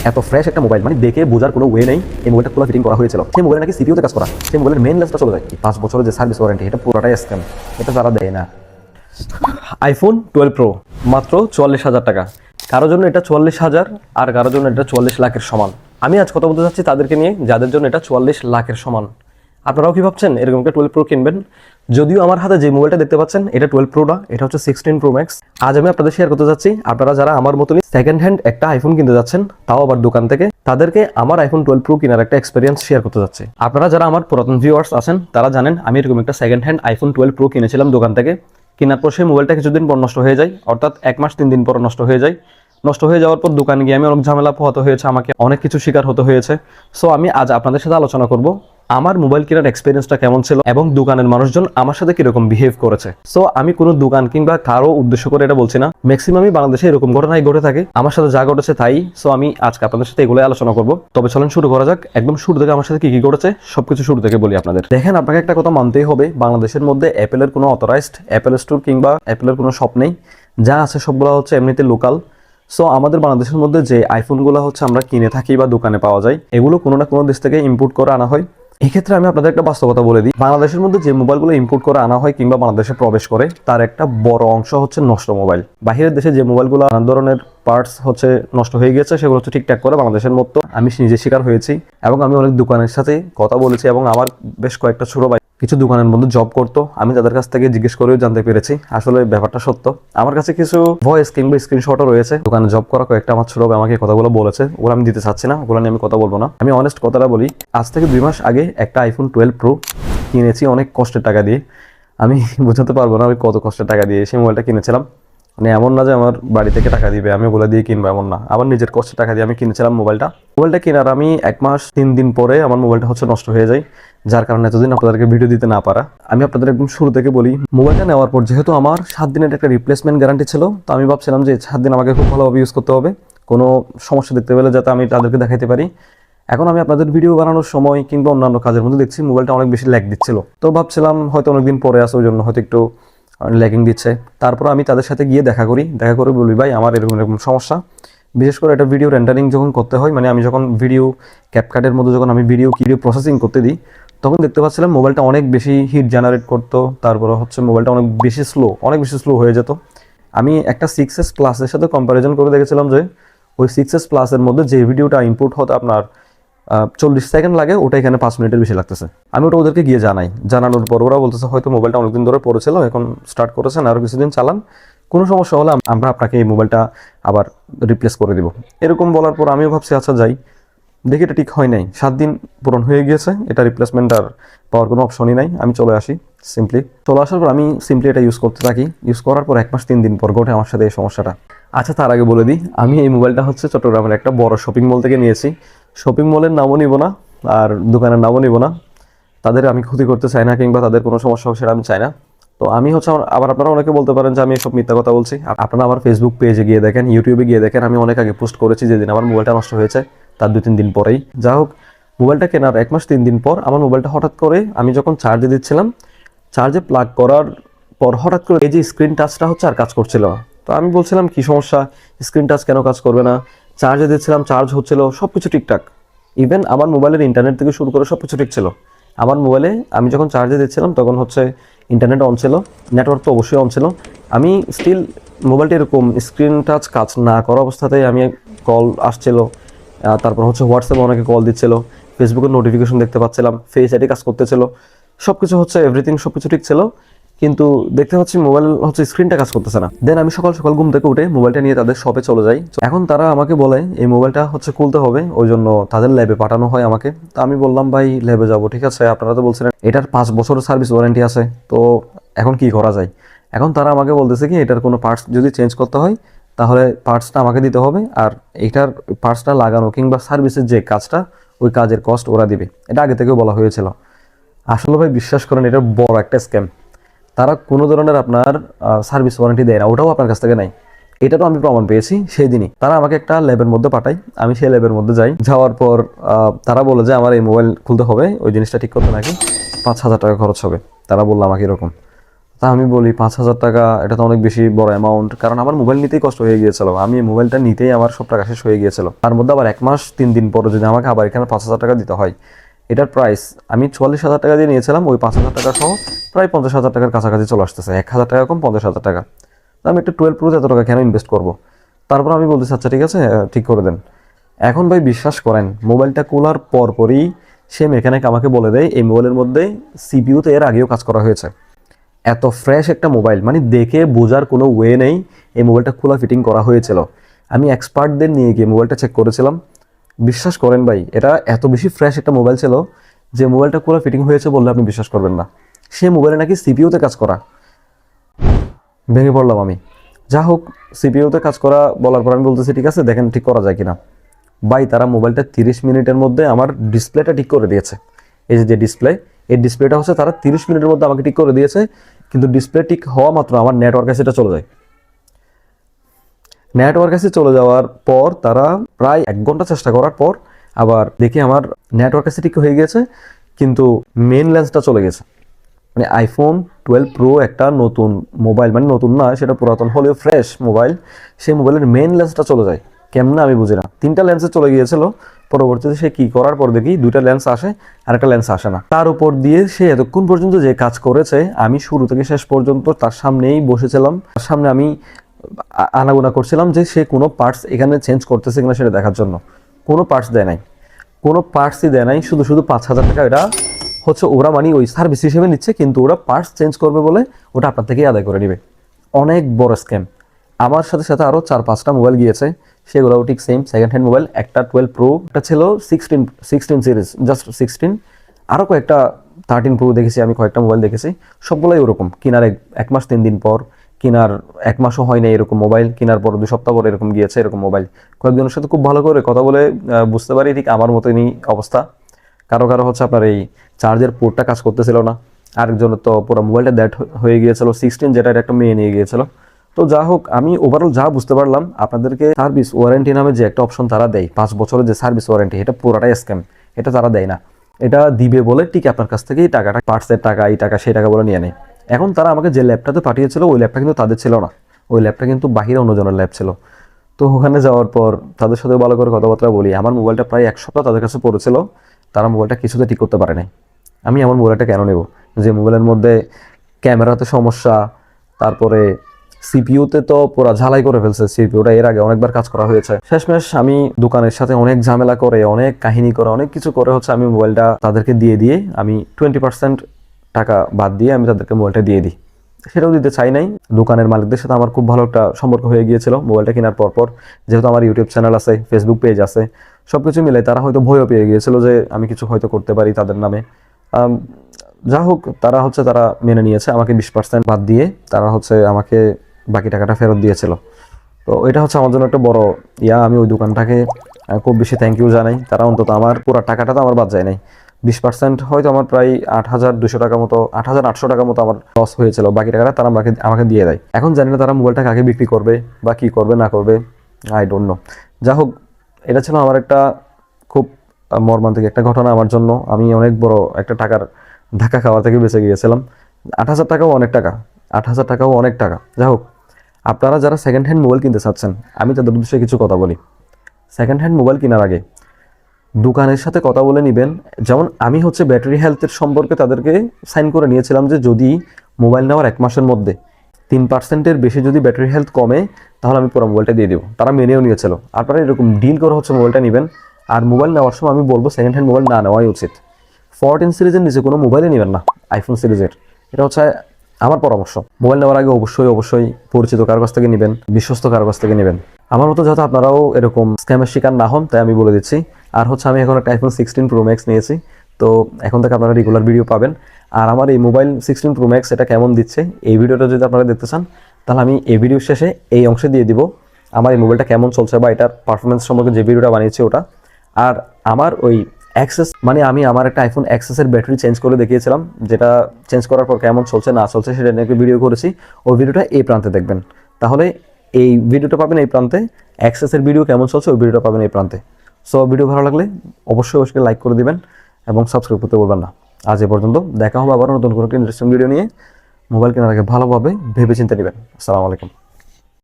এত ফ্রেশ একটা মোবাইল, মানে দেখে বোঝার কোনো ওয়ে নেই এই মোবাইলটা খোলা ফিটিং করা হয়েছিল। সেই মোবাইলে নাকি সিপিইউতে কাজ করা, সেই মোবাইলের মেইন লেন্সটা চলে যায়। 5 বছরের যে সার্ভিস ওয়ারেন্টি, এটা পুরোটাই স্ক্যাম, এটা তারা দেয় না। আইফোন 12 প্রো মাত্র 44,000 টাকা। কারোর জন্য এটা 44,000 আর কারোর জন্য এটা 44 লাখের সমান। আমি আজ কথা বলতে চাচ্ছি তাদেরকে নিয়ে যাদের জন্য এটা 44 লাখের সমান। আপনারাও কি ভাবছেন এরকম একটা 12 প্রো কিনবেন? যদিও আমার হাতে যে মোবাইলটা দেখতে পাচ্ছেন এটা 12 প্রো না, এটা হচ্ছে 16 প্রো ম্যাক্স। আজ আমি আপনাদের শেয়ার করতে যাচ্ছি, আপনারা যারা আমার মতনই সেকেন্ড হ্যান্ড একটা আইফোন কিনতে যাচ্ছেন, তাও আবার দোকান থেকে, তাদেরকে আমার আইফোন 12 প্রো কেনার একটা এক্সপিরিয়েন্স শেয়ার করতে যাচ্ছি। আপনারা যারা আমার পুরাতন ভিউয়ার্স আছেন তারা জানেন আমি এরকম একটা সেকেন্ড হ্যান্ড আইফোন 12 প্রো কিনেছিলাম দোকান থেকে। কেনার পর সেই মোবাইলটা কিছুদিন পর নষ্ট হয়ে যায়, অর্থাৎ 1 মাস 3 দিন পর নষ্ট হয়ে যায়। নষ্ট হয়ে যাওয়ার পর দোকানে গিয়ে আমি অনেক ঝামেলা পোহাতে হয়েছে, আমাকে অনেক কিছু শিকার হতে হয়েছে। সো আমি আজ আপনাদের সাথে আলোচনা করব আমার মোবাইল কেনার এক্সপিরিয়েন্সটা কেমন ছিল এবং দোকানের মানুষজন আমার সাথে কিরকম বিহেভ করেছে। সো আমি কোনো দোকান কিংবা কারো উদ্দেশ্য করে এটা বলছি না, ম্যাক্সিমামই বাংলাদেশে এরকম ঘটনাই ঘটে থাকে, আমার সাথে যা ঘটেছে তাই। সো আমি আজকে আপনাদের সাথে এগুলোই আলোচনা করব। তবে চলেন শুরু করা যাক। একদম শুরু থেকে আমার সাথে কি কি ঘটেছে সবকিছু শুরু থেকে বলি আপনাদের। দেখেন, আপনাকে একটা কথা মানতেই হবে, বাংলাদেশের মধ্যে অ্যাপেলের কোনো অথরাইজড অ্যাপেল স্টোর কিংবা অ্যাপেলের কোনো শপ নেই। যা আছে সবগুলো হচ্ছে এমনিতে লোকাল। সো আমাদের বাংলাদেশের মধ্যে যে আইফোনগুলো হচ্ছে আমরা কিনে থাকি বা দোকানে পাওয়া যায়, এগুলো কোনো না কোনো দেশ থেকে ইম্পোর্ট করে আনা হয়। এক্ষেত্রে আমি আপনাদের একটা বাস্তবতা বলে দিই, বাংলাদেশের মধ্যে যে মোবাইলগুলো ইম্পোর্ট করে আনা হয় কিংবা বাংলাদেশে প্রবেশ করে, তার একটা বড় অংশ হচ্ছে নষ্ট মোবাইল। বাহিরের দেশে যে মোবাইলগুলো নানা ধরনের পার্টস হচ্ছে নষ্ট হয়ে গেছে, সেগুলো হচ্ছে ঠিকঠাক করে বাংলাদেশের মতো আমি নিজে শিকার হয়েছি এবং আমি অনেক দোকানের সাথে কথা বলেছি এবং আমার বেশ কয়েকটা ছোট ভাই কিছু দোকানের মধ্যে জব করতো, আমি তাদের কাছ থেকে জিজ্ঞেস করেও জানতে পেরেছি আসলে ব্যাপারটা সত্য। আমার কাছে কিছু ভয়েস কিংবা স্ক্রিনশটও রয়েছে, দোকানে জব করা কয়েকটা আমার ছোট ভাই আমাকে কথাগুলো বলেছে, ওগুলো আমি দিতে চাচ্ছি না, ওগুলো নিয়ে আমি কথা বলবো না। আমি অনেস্ট কথাটা বলি, আজ থেকে 2 মাস আগে একটা আইফোন 12 প্রো কিনেছি অনেক কষ্টের টাকা দিয়ে। আমি বোঝাতে পারবো না আমি কত কষ্টের টাকা দিয়ে সেই মোবাইলটা কিনেছিলাম। মানে এমন না যে আমার বাড়ি থেকে টাকা দিবে আমি ওগুলো দিয়ে কিনবো, এমন না, আমার নিজের কষ্টের টাকা দিয়ে আমি কিনেছিলাম মোবাইলটা কেনার আমি 1 মাস 3 দিন পরে আমার মোবাইলটা হচ্ছে নষ্ট হয়ে যায়, যার কারণে এতদিন আপনাদেরকে ভিডিও দিতে না পারা। আমি আপনাদের একদম শুরু থেকে বলি, মোবাইলটা নেওয়ার পর যেহেতু আমার 7 দিনের একটা রিপ্লেসমেন্ট গ্যারান্টি ছিল, তো আমি ভাবছিলাম যে 7 দিন আমাকে খুব ভালোভাবে ইউজ করতে হবে, কোনো সমস্যা দেখতে পেলে যাতে আমি তাদেরকে দেখাইতে পারি। এখন আমি আপনাদের ভিডিও বানানোর সময় কিংবা অন্যান্য কাজের মধ্যে দেখছি মোবাইলটা অনেক বেশি ল্যাগ দিচ্ছিল, তো ভাবছিলাম হয়তো অনেকদিন পরে আসে, ওই জন্য হয়তো একটু ল্যাগিং দিচ্ছে। তারপর আমি তাদের সাথে গিয়ে দেখা করে বলি, ভাই আমার এরকম এরকম সমস্যা। বিশেষ করে এটা ভিডিও রেন্ডারিং যখন করতে হয়, মানে আমি যখন ভিডিও ক্যাপকাটের মধ্যে যখন আমি ভিডিও প্রসেসিং করতে দিই, তখন দেখতে পাচ্ছিলাম মোবাইলটা অনেক বেশি হিট জেনারেট করতো, তারপরে হচ্ছে মোবাইলটা অনেক বেশি স্লো হয়ে যেত। আমি একটা 6S প্লাসের সাথে কম্প্যারিজন করে দেখেছিলাম যে ওই 6S প্লাসের মধ্যে যে ভিডিওটা ইনপুট হতো আপনার 40 সেকেন্ড লাগে, ওটা এখানে 5 মিনিটের বেশি লাগতেছে। আমি ওটা ওদেরকে গিয়ে জানানোর পর ওরা বলতেছে হয়তো মোবাইলটা অনেকদিন ধরে পড়েছিল, এখন স্টার্ট করেছেন, আরও কিছুদিন চালান, কোনো সমস্যা হলে আমরা আপনাকে এই মোবাইলটা আবার রিপ্লেস করে দিব। এরকম বলার পর আমিও ভাবছি আচ্ছা যাই, দেখি এটা ঠিক হয় নাই। 7 দিন পূরণ হয়ে গিয়েছে, এটা রিপ্লেসমেন্ট আর পাওয়ার কোনো অপশনই নাই। আমি চলে আসার পর আমি সিম্পলি এটা ইউজ করতে থাকি। ইউজ করার পর 1 মাস 3 দিন পর ঘটে আমার সাথে এই সমস্যাটা। আচ্ছা, তার আগে বলে দিই, আমি এই মোবাইলটা হচ্ছে চট্টগ্রামের একটা বড় শপিং মল থেকে নিয়েছি। শপিং মলের নামও নিব না আর দোকানের নামও নিব না, তাদের আমি ক্ষতি করতে চাই না কিংবা তাদের কোনো সমস্যা হোক সেটা আমি চাই না। তো আমি হচ্ছে আবার আপনারা অনেকে বলতে পারেন যে আমি সব মিথ্যা কথা বলছি। আপনারা আমার ফেসবুক পেজে গিয়ে দেখেন, ইউটিউবে গিয়ে দেখেন, আমি অনেক আগে পোস্ট করেছি যেদিন আমার মোবাইলটা নষ্ট হয়েছে তার 2-3 দিন পরেই। যা হোক, মোবাইলটা কেনার 1 মাস 3 দিন পর আমার মোবাইলটা হঠাৎ করে আমি যখন চার্জে দিচ্ছিলাম, চার্জে প্লাগ করার পর হঠাৎ করে এই যে স্ক্রিন টাচটা হচ্ছে আর কাজ করছিল না। তো আমি বলছিলাম কি সমস্যা, স্ক্রিন টাচ কেন কাজ করবে না? চার্জে দিচ্ছিলাম, চার্জ হচ্ছিল, সব কিছু ঠিকঠাক। ইভেন আমার মোবাইলের ইন্টারনেট থেকে শুরু করে সব কিছু ঠিক ছিল। আমার মোবাইলে আমি যখন চার্জে দিচ্ছিলাম তখন হচ্ছে ইন্টারনেট অন ছিল, নেটওয়ার্ক তো অবশ্যই অন ছিল। আমি স্টিল মোবাইলটা এরকম স্ক্রিন টাচ কাজ না করা অবস্থাতেই আমি কল আসছিল, তারপর হচ্ছে হোয়াটসঅ্যাপে অনেকে কল দিচ্ছিল, ফেসবুকের নোটিফিকেশন দেখতে পাচ্ছিলাম, ফেস আইডি কাজ করতেছিল, সব কিছু হচ্ছে এভরিথিং সব কিছু ঠিক ছিল। কিন্তু দেখতে পাচ্ছি মোবাইল হচ্ছে স্ক্রিনটা কাজ করতেছে না। দেন আমি সকাল সকাল ঘুম থেকে উঠে মোবাইলটা নিয়ে তাদের শপে চলে যাই। এখন তারা আমাকে বলে এই মোবাইলটা হচ্ছে খুলতে হবে, ওই জন্য তাদের ল্যাবে পাঠানো হয় আমাকে। তো আমি বললাম ভাই ল্যাবে যাবো, ঠিক আছে, আপনারা তো বলছিলেন এটার 5 বছরের সার্ভিস ওয়ারেন্টি আছে, তো এখন কি করা যায়? এখন তারা আমাকে বলতেছে কি এটার কোনো পার্টস যদি চেঞ্জ করতে হয় তাহলে পার্টসটা আমাকে দিতে হবে, আর এটার পার্টসটা লাগানো কিংবা সার্ভিসের যে কাজটা ওই কাজের কস্ট ওরা দিবে। এটা আগে থেকেও বলা হয়েছিল। আসলে ভাই বিশ্বাস করেন, এটা বড় একটা স্ক্যাম। তারা কোনো ধরনের আপনার সার্ভিস ওয়ারেন্টি দেয় না, ওটাও আপনার কাছ থেকে নাই। এটারও আমি প্রমাণ পেয়েছি সেই দিনই। তারা আমাকে একটা ল্যাবের মধ্যে পাঠায়, আমি সেই ল্যাবের মধ্যে যাই। যাওয়ার পর তারা বলে যে আমার এই মোবাইল খুলতে হবে, ওই জিনিসটা ঠিক করতে নাকি 5,000 টাকা খরচ হবে, তারা বললো আমাকে এরকম। তা আমি বলি 5,000 টাকা এটা তো অনেক বেশি বড় অ্যামাউন্ট, কারণ আমার মোবাইল নিতেই কষ্ট হয়ে গিয়েছিল, আমি এই মোবাইলটা নিতেই আমার সব টাকা শেষ হয়ে গিয়েছিল। তার মধ্যে আবার 1 মাস 3 দিন পরে যদি আমাকে আবার এখানে 5,000 টাকা দিতে হয়, এটার প্রাইস আমি 44,000 টাকা দিয়ে নিয়েছিলাম, ওই 5,000 টাকা সহ প্রায় 50,000 টাকার কাছাকাছি চলে আসতেছে, 1,000 টাকা কম 50,000 টাকা। তো আমি একটা 12 প্রোতে এত টাকা কেন ইনভেস্ট করবো? তারপর আমি বলতেছি আচ্ছা ঠিক আছে, ঠিক করে দেন। এখন ভাই বিশ্বাস করেন, মোবাইলটা খোলার পরপরই সে মেকানিক আমাকে বলে দেয় এই মোবাইলের মধ্যে সিপিইউতে এর আগেও কাজ করা হয়েছে। এত ফ্রেশ একটা মোবাইল, মানে দেখে বোঝার কোনো ওয়ে নেই এই মোবাইলটা খোলা ফিটিং করা হয়েছিল। আমি এক্সপার্টদের নিয়ে গিয়ে মোবাইলটা চেক করেছিলাম। বিশ্বাস করেন ভাই, এটা এত বেশি ফ্রেশ একটা মোবাইল ছিল যে মোবাইলটা খোলা ফিটিং হয়েছে বললে আপনি বিশ্বাস করবেন না। সে মোবাইলে নাকি সিপিইউতে কাজ করা। ভেঙে পড়লাম আমি। যা হোক, সিপিইউতে কাজ করা বলার পর আমি বলতেছি ঠিক আছে দেখেন ঠিক করা যায় কিনা। ভাই তারা মোবাইলটা 30 মিনিটের মধ্যে আমার ডিসপ্লেটা ঠিক করে দিয়েছে। এই যে ডিসপ্লে, এই ডিসপ্লেটা হচ্ছে তারা 30 মিনিটের মধ্যে আমাকে ঠিক করে দিয়েছে, কিন্তু ডিসপ্লে ঠিক হওয়া মাত্র আমার নেটওয়ার্ক কাছে চলে যায়। নেটওয়ার্ক কাছে চলে যাওয়ার পর তারা প্রায় 1 ঘন্টা চেষ্টা করার পর আবার দেখি আমার নেটওয়ার্ক কাছে ঠিক হয়ে গেছে, কিন্তু মেন লেন্সটা চলে গেছে। মানে আইফোন 12 প্রো একটা নতুন মোবাইল, মানে নতুন না সেটা পুরাতন হলেও ফ্রেশ মোবাইল, সেই মোবাইলের মেন লেন্সটা চলে যায় কেমন আমি বুঝি না। 3টা লেন্সে চলে গিয়েছিল, পরবর্তীতে সে কি করার পর দেখি 2টা লেন্স আসে আর একটা লেন্স আসে না। তার উপর দিয়ে সে এতক্ষণ পর্যন্ত যে কাজ করেছে, আমি শুরু থেকে শেষ পর্যন্ত তার সামনেই বসেছিলাম, তার সামনে আমি আনাগোনা করছিলাম যে সে কোনো পার্টস এখানে চেঞ্জ করতেছে কিনা সেটা দেখার জন্য। কোনো পার্টস দেয় নাই, কোনো পার্টসই দেয় নাই, শুধু 5,000 টাকা এটা হচ্ছে ওরা মানে ওই সার্ভিস হিসেবে নিচ্ছে, কিন্তু ওরা পার্টস চেঞ্জ করবে বলে ওটা আপনার থেকেই আদায় করে নেবে। অনেক বড় স্ক্যাম। আমার সাথে সাথে আরও 4-5টা মোবাইল গিয়েছে, সেগুলোও ঠিক সেম সেকেন্ড হ্যান্ড মোবাইল। একটা 12 প্রো, একটা ছিল 16 সিরিজ, জাস্ট 16। আরও কয়েকটা 13 প্রো দেখেছি, আমি কয়েকটা মোবাইল দেখেছি, সবগুলোই ওরকম কেনার 1 মাস 3 দিন পর, কেনার 1 মাসও হয় না এরকম মোবাইল, কেনার পর 2 সপ্তাহ পর এরকম গিয়েছে এরকম মোবাইল। কয়েকজনের সাথে খুব ভালো করে কথা বলে বুঝতে পারি ঠিক আমার মতনই অবস্থা। কারো কারো হচ্ছে আপনার এই চার্জের পোর্টটা কাজ করতেছিল না, আরেকজনের তো পুরো মোবাইলটা ডেড হয়ে গিয়েছিল, 16 যেটা একটা মেয়ে নিয়ে গিয়েছিল। তো যা হোক, আমি ওভারঅল যা বুঝতে পারলাম, আপনাদেরকে সার্ভিস ওয়ারেন্টি নামে যে একটা অপশন তারা দেয় 5 বছরের যে সার্ভিস ওয়ারেন্টি, এটা পুরোটাই স্ক্যাম। এটা তারা দেয় না, এটা দিবে বলে ঠিক আপনার কাছ থেকেই টাকাটা, পার্টসের টাকা, এই টাকা সেই টাকা বলে নিয়ে নেয়। এখন তারা আমাকে যে ল্যাবটাতে পাঠিয়েছিল ওই ল্যাবটা কিন্তু তাদের ছিল না, ওই ল্যাবটা কিন্তু বাহিরে অন্যজনের ল্যাব ছিল। তো ওখানে যাওয়ার পর তাদের সাথে ভালো করে কথাবার্তা বলি, আমার মোবাইলটা প্রায় 1 সপ্তাহ তাদের কাছে পড়েছিল, তারা মোবাইলটা কিছুতে ঠিক করতে পারে নাই। আমি আমার মোবাইলটা কেন নেব, যে মোবাইলের মধ্যে ক্যামেরাতে সমস্যা, তারপরে সিপিইউতে তো পুরো ঝালাই করে ফেলছে, সিপিইউটা এর আগে অনেকবার কাজ করা হয়েছে। শেষমেশ আমি দোকানের সাথে অনেক ঝামেলা করে, অনেক কাহিনী করে, অনেক কিছু করে হচ্ছে আমি মোবাইলটা তাদেরকে দিয়ে আমি 20% টাকা বাদ দিয়ে আমি তাদেরকে মোবাইলটা দিয়ে দিই। সেটাও দিতে চাই নাই। দোকানের মালিকদের সাথে আমার খুব ভালো একটা সম্পর্ক হয়ে গিয়েছিল মোবাইলটা কেনার পর, যেহেতু আমার ইউটিউব চ্যানেল আছে, ফেসবুক পেজ আছে, সব কিছু মিলে তারা হয়তো ভয়ও পেয়ে গিয়েছিল যে আমি কিছু হয়তো করতে পারি তাদের নামে। যা হোক, তারা মেনে নিয়েছে, আমাকে 20% বাদ দিয়ে তারা আমাকে বাকি টাকাটা ফেরত দিয়েছিল। তো এটা আমার জন্য একটা বড় আমি ওই দোকানটাকে খুব বেশি থ্যাংক ইউ জানাই। তারা অন্তত আমার পুরো টাকাটা তো আমার বাদ যায় নাই। 20% হয়তো আমার প্রায় 8,200 টাকা মতো, 8,800 টাকা মতো আমার লস হয়েছিল, বাকি টাকাটা তারা আমাকে দিয়ে দেয়। এখন জানি না তারা মোবাইলটা কাকে বিক্রি করবে বা কি করবে না করবে, আই ডোন্ট নো। যা হোক, এটা ছিল আমার একটা খুব মর্মান্তিক একটা ঘটনা আমার জন্য। আমি অনেক বড় একটা টাকার ধাক্কা খাওয়া থেকে বেঁচে গিয়েছিলাম। 8,000 টাকাও অনেক টাকা, 8,000 টাকাও অনেক টাকা। যা হোক, আপনারা যারা সেকেন্ড হ্যান্ড মোবাইল কিনতে চাচ্ছেন, আমি তাদের উদ্দেশ্যে কিছু কথা বলি। সেকেন্ড হ্যান্ড মোবাইল কেনার আগে দোকানের সাথে কথা বলে নেবেন। যেমন আমি ব্যাটারি হেলথের সম্পর্কে তাদেরকে সাইন করে নিয়েছিলাম যে যদি মোবাইল নেওয়ার 1 মাসের মধ্যে 3%-এর বেশি যদি ব্যাটারি হেলথ কমে, তাহলে আমি পুরো মোবাইলটা দিয়ে দেবো। তারা মেনেও নিয়েছিল। আপনারা এরকম ডিল করে মোবাইলটা নেবেন। আর মোবাইল নেওয়ার সময় আমি বলবো সেকেন্ড হ্যান্ড মোবাইল না নেওয়াই উচিত। 14 সিরিজের নিচে কোনো মোবাইলই নেবেন না, আইফোন সিরিজের। এটা আমার পরামর্শ। মোবাইল নেওয়ার আগে অবশ্যই পরিচিত কার কাছ থেকে নেবেন, বিশ্বস্ত কার কাছ থেকে নেবেন। আমার মতো যাতে আপনারাও এরকম স্ক্যামের শিকার না হন, তাই আমি বলে দিচ্ছি। আর আমি এখন একটা আইফোন 16 প্রো ম্যাক্স নিয়েছি, তো এখন থেকে আপনারা রেগুলার ভিডিও পাবেন। আর আমার এই মোবাইল 16 প্রো ম্যাক্স এটা কেমন দিচ্ছে, এই ভিডিওটা যদি আপনারা দেখতে চান, তাহলে আমি এই ভিডিও শেষে এই অংশে দিয়ে দিব আমার এই মোবাইলটা কেমন চলছে বা এটার পারফরমেন্স সম্পর্কে যে ভিডিওটা বানিয়েছি ওটা। আর আমার ওই অ্যাক্সেস, মানে আমি আমার একটা আইফোন অ্যাক্সেসের ব্যাটারি চেঞ্জ করে দেখিয়েছিলাম, যেটা চেঞ্জ করার পর কেমন চলছে না চলছে সেটা নিয়ে একটা ভিডিও করেছি। ওই ভিডিওটা এই প্রান্তে দেখবেন, তাহলে এই ভিডিওটা পাবেন এই প্রান্তে, অ্যাক্সেসের ভিডিও কেমন চলছে ওই ভিডিওটা পাবেন এই প্রান্তে। সো ভিডিও ভালো লাগলে অবশ্যই লাইক করে দিবেন এবং সাবস্ক্রাইব করতে বলবেন না। আজ এ পর্যন্ত, দেখা হবে আবার নতুন কোনো ইন্টারেস্টিং ভিডিও নিয়ে। মোবাইল কেনার আগে ভালোভাবে ভেবে চিন্তে নেবেন। আসসালামু আলাইকুম।